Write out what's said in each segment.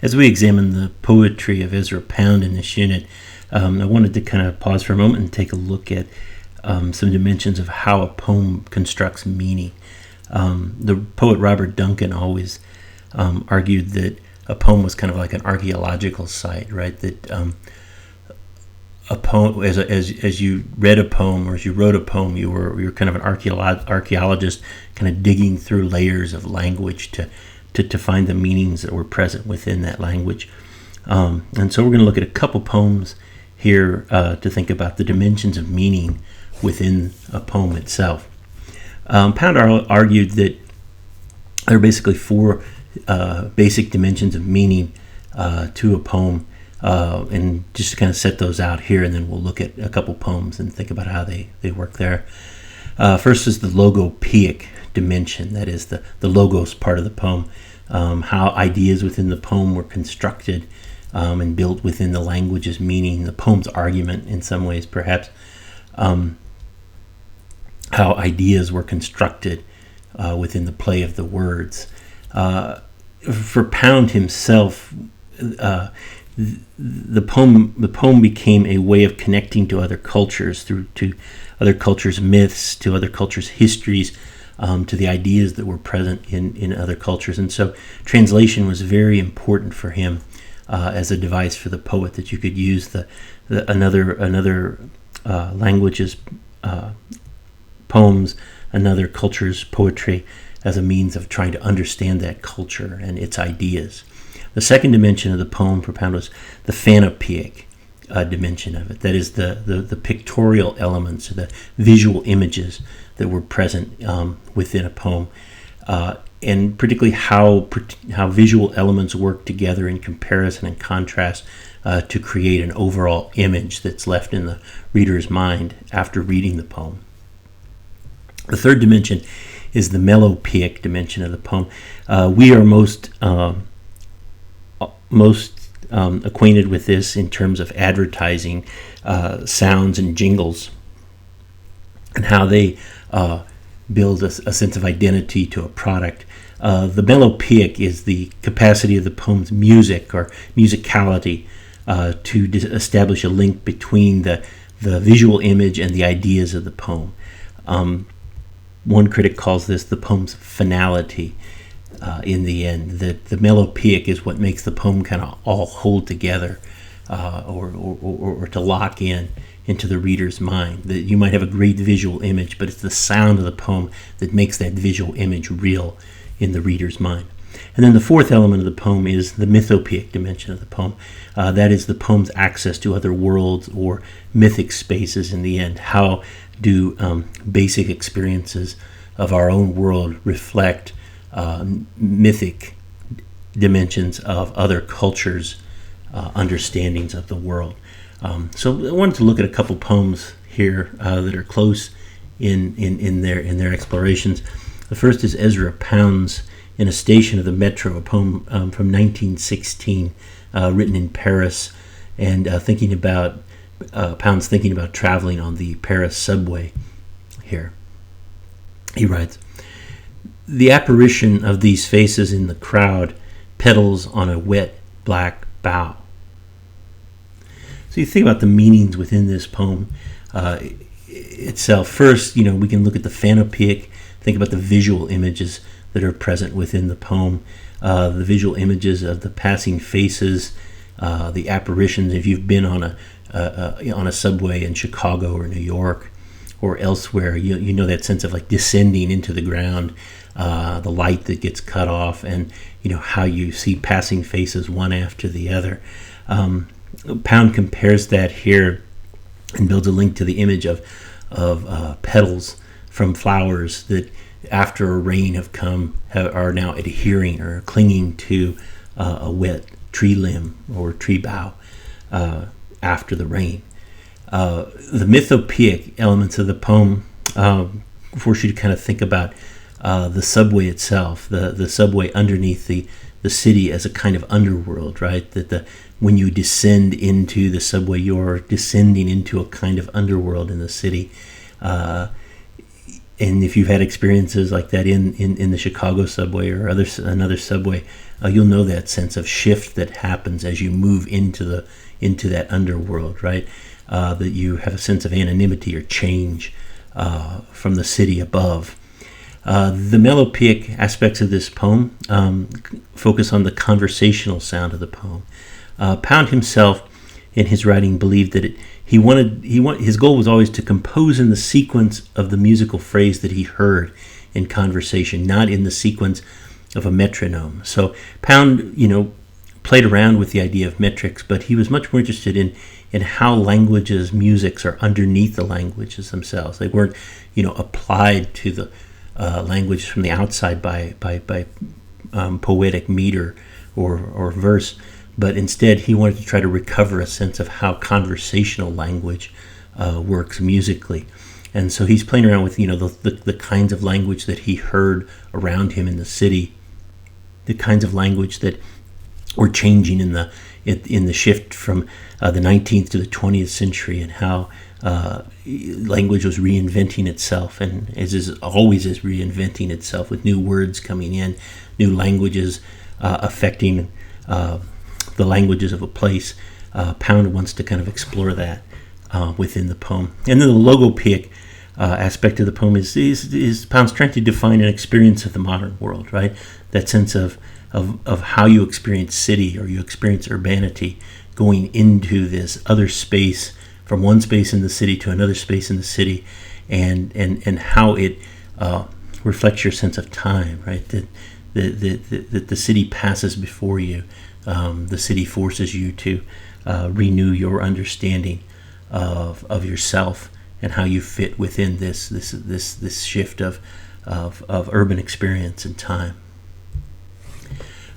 As we examine the poetry of Ezra Pound in this unit, I wanted to kind of pause for a moment and take a look at some dimensions of how a poem constructs meaning. The poet Robert Duncan always argued that a poem was kind of like an archaeological site, right? That a poem, as you read a poem or as you wrote a poem, you were kind of an archaeologist, kind of digging through layers of language to find the meanings that were present within that language. And so we're going to look at a couple poems here to think about the dimensions of meaning within a poem itself. Pound argued that there are basically four basic dimensions of meaning to a poem, and just to kind of set those out here, and then we'll look at a couple poems and think about how they work there. First is the logopoeic dimension, that is the logos part of the poem, how ideas within the poem were constructed and built within the language's meaning, the poem's argument in some ways perhaps, how ideas were constructed within the play of the words. For Pound himself, the poem became a way of connecting to other cultures, to other cultures' myths, to other cultures' histories, to the ideas that were present in other cultures. And so translation was very important for him as a device for the poet, that you could use another language's poems, another culture's poetry as a means of trying to understand that culture and its ideas. The second dimension of the poem for Pound was the phanopeic dimension of it. That is the pictorial elements, the visual images that were present within a poem, and particularly how visual elements work together in comparison and contrast to create an overall image that's left in the reader's mind after reading the poem. The third dimension is the melopoeic dimension of the poem. We are most acquainted with this in terms of advertising sounds and jingles, and how they build a sense of identity to a product. The melopoeic is the capacity of the poem's music or musicality to establish a link between the visual image and the ideas of the poem. One critic calls this the poem's finality in the end. That the melopoeic is what makes the poem kind of all hold together or to lock into the reader's mind. That you might have a great visual image, but it's the sound of the poem that makes that visual image real in the reader's mind. And then the fourth element of the poem is the mythopoeic dimension of the poem. That is the poem's access to other worlds or mythic spaces in the end. How do basic experiences of our own world reflect mythic dimensions of other cultures' understandings of the world? So I wanted to look at a couple poems here that are close in their explorations. The first is Ezra Pound's In a Station of the Metro, a poem from 1916, written in Paris, and thinking about Pound's thinking about traveling on the Paris subway here. He writes, "The apparition of these faces in the crowd, petals on a wet black bough." So you think about the meanings within this poem itself. First, we can look at the phanopeic, think about the visual images that are present within the poem, the visual images of the passing faces, the apparitions. If you've been on a subway in Chicago or New York or elsewhere, you know that sense of like descending into the ground, the light that gets cut off, and how you see passing faces one after the other. Pound compares that here and builds a link to the image of petals from flowers that after a rain have come are now adhering or clinging to a wet tree limb or tree bough after the rain. The mythopoeic elements of the poem force you to kind of think about the subway itself, the subway underneath the city as a kind of underworld, right? That when you descend into the subway, you're descending into a kind of underworld in the city. And if you've had experiences like that in the Chicago subway or another subway, you'll know that sense of shift that happens as you move into that underworld, right? That you have a sense of anonymity or change from the city above. The melopeic aspects of this poem focus on the conversational sound of the poem. Pound himself, in his writing, believed that his goal was always to compose in the sequence of the musical phrase that he heard in conversation, not in the sequence of a metronome. So Pound, played around with the idea of metrics, but he was much more interested in how languages, musics are underneath the languages themselves. They weren't, applied to the language from the outside by poetic meter or verse, but instead he wanted to try to recover a sense of how conversational language works musically. And so he's playing around with the kinds of language that he heard around him in the city, the kinds of language that were changing in the shift from the 19th to the 20th century, and how language was reinventing itself, and always is reinventing itself with new words coming in, new languages affecting the languages of a place. Pound wants to kind of explore that within the poem. And then the logopeic aspect of the poem is Pound's trying to define an experience of the modern world, right? That sense of how you experience city or you experience urbanity, going into this other space, from one space in the city to another space in the city, and how it reflects your sense of time, right? That the city passes before you. The city forces you to renew your understanding of yourself and how you fit within this shift of urban experience and time.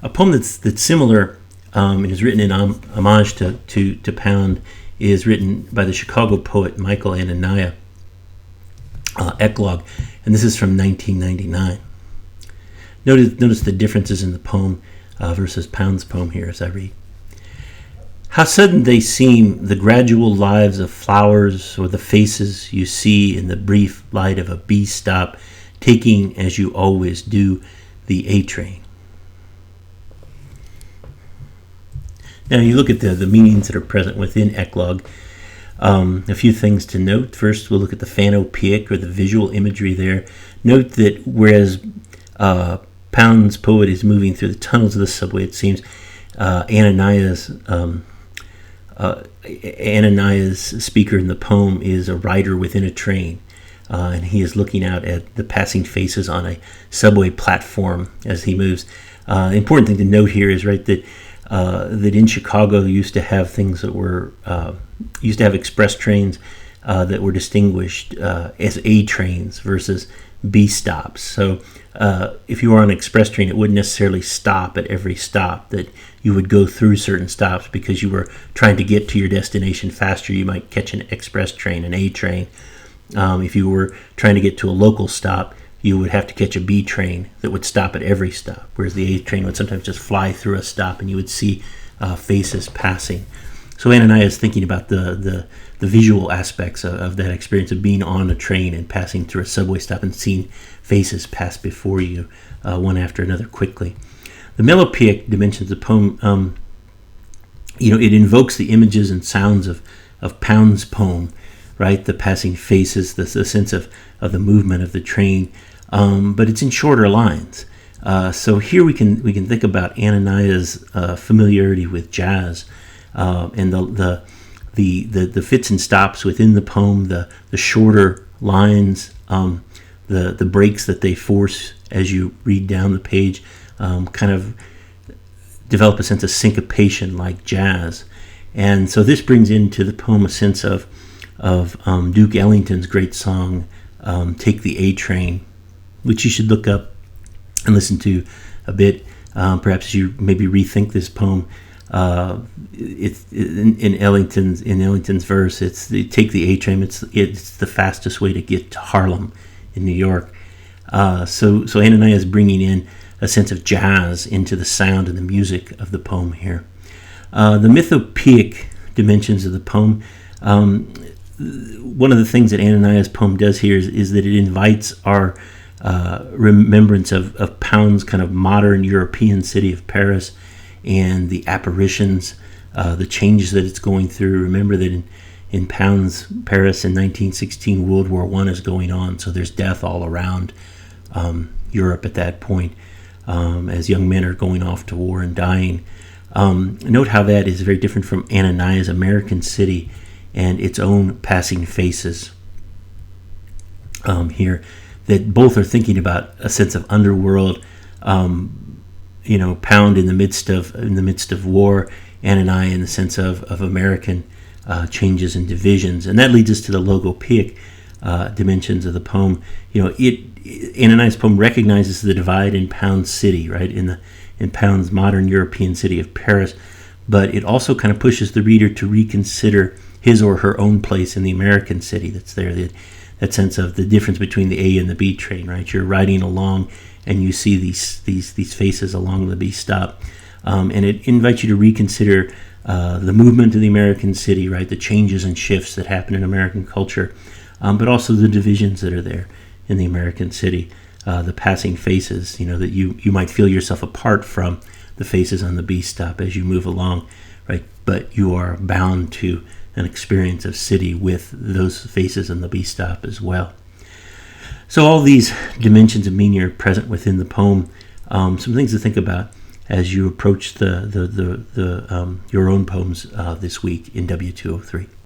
A poem that's similar and is written in homage to Pound is written by the Chicago poet Michael Anania Eclogue, and this is from 1999. Notice the differences in the poem versus Pound's poem here as I read. How sudden they seem, the gradual lives of flowers, or the faces you see in the brief light of a bee stop, taking, as you always do, the A train. Now you look at the meanings that are present within Eclogue. A few things to note. First, we'll look at the phanopeic, or the visual imagery there. Note that whereas Pound's poet is moving through the tunnels of the subway, it seems Anania's speaker in the poem is a rider within a train, and he is looking out at the passing faces on a subway platform as he moves. The important thing to note here is that in Chicago you used to have things that were used to have express trains that were distinguished as A trains versus B stops. So if you were on an express train, it wouldn't necessarily stop at every stop. That you would go through certain stops because you were trying to get to your destination faster. You might catch an express train, an A train. If you were trying to get to a local stop, you would have to catch a B train that would stop at every stop, whereas the A train would sometimes just fly through a stop and you would see faces passing. So Anania is thinking about the visual aspects of that experience of being on a train and passing through a subway stop and seeing faces pass before you one after another quickly. The melopeic dimensions of the poem, it invokes the images and sounds of Pound's poem, right? The passing faces, the sense of the movement of the train, but it's in shorter lines. So here we can think about Anania's familiarity with jazz and the fits and stops within the poem, the shorter lines, the breaks that they force as you read down the page, kind of develop a sense of syncopation like jazz. And so this brings into the poem a sense of Duke Ellington's great song, Take the A Train, which you should look up and listen to a bit. Perhaps you maybe rethink this poem. It's in Ellington's verse. It's take the A Train. It's the fastest way to get to Harlem in New York. So Anania is bringing in a sense of jazz into the sound and the music of the poem here. The mythopeic dimensions of the poem. one of the things that Ananias' poem does here is that it invites our remembrance of Pound's kind of modern European city of Paris and the apparitions, the changes that it's going through. Remember that in Pound's Paris in 1916, World War I is going on, so there's death all around Europe at that point, as young men are going off to war and dying. Note how that is very different from Ananias' American city and its own passing faces here, that both are thinking about a sense of underworld, Pound in the midst of war, Ananias in the sense of American changes and divisions. And that leads us to the logopoeic dimensions of the poem. Ananias' poem recognizes the divide in Pound's city, right, in Pound's modern European city of Paris, but it also kind of pushes the reader to reconsider his or her own place in the American city that's there. That sense of the difference between the A and the B train, right? You're riding along and you see these faces along the B stop, and it invites you to reconsider the movement of the American city, right? The changes and shifts that happen in American culture, but also the divisions that are there in the American city, the passing faces, that you might feel yourself apart from the faces on the B stop as you move along, right? But you are bound to an experience of city with those faces on the B stop as well. So all these dimensions of meaning are present within the poem. Some things to think about as you approach your own poems this week in W203.